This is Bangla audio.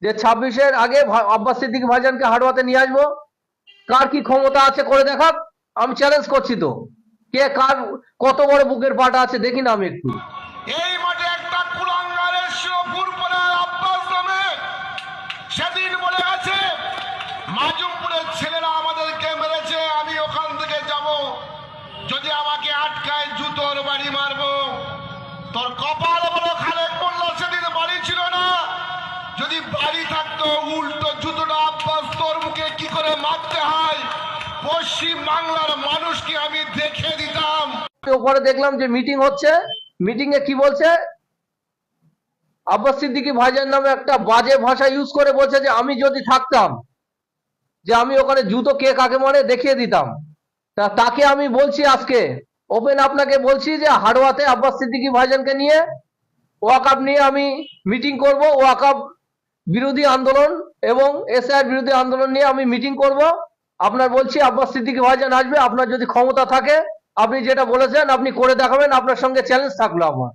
যে 26-এর আগে আব্বাস সিদ্দিকী ভাইজানকে হাড়োয়াতে নিয়ে আসবো। কার কি ক্ষমতা আছে করে দেখাক। আমি চ্যালেঞ্জ করছি তো, কে কার কত বড় বুকের পাটা আছে দেখি না আমি একটু। এই মাঠে একটা কুলাঙ্গারের শিরোপুর পরে আব্বাস নামে সেদিন বলে গেছে মাজুমপুরের ছেলেরা আমাদেরকে মেরেছে, আমি ওখান থেকে যাব, যদি আমাকে আটকায় জুতোর বাড়ি মারবো। তোর কপাল বড়, খালেক মোল্লা সেদিন বাড়ি ছিল না, যদি বাড়ি থাকতো উল্টো জুতোটা আব্বাস তোর মুখে কি করে মারতে হয় পশ্চিম বাংলার মানুষকে আমি দেখে দিতাম। ওপরে দেখলাম যে মিটিং হচ্ছে, মিটিং এ কি বলছে, আব্বাস সিদ্দিকী ভাইজান নামে একটা বাজে ভাষা ইউজ করে বলছে যে আমি যদি থাকতাম, যে আমি ওখানে জুতো কে কাকে মারে দেখিয়ে দিতাম। তাকে আমি বলছি আজকে ওপেন আপনাকে বলছি যে হাড়োয়াতে আব্বাস সিদ্দিকী ভাইজানকে নিয়ে ওয়াকআপ নিয়ে আমি মিটিং করব, ওয়াকআপ বিরোধী আন্দোলন এবং এসআইআর বিরোধী আন্দোলন নিয়ে আমি মিটিং করব। আপনার বলছি আব্বাস সিদ্দিকী ভাইজান আসবে, আপনার যদি ক্ষমতা থাকে আপনি যেটা বলেছেন আপনি করে দেখাবেন, আপনার সঙ্গে চ্যালেঞ্জ থাকলো আমার।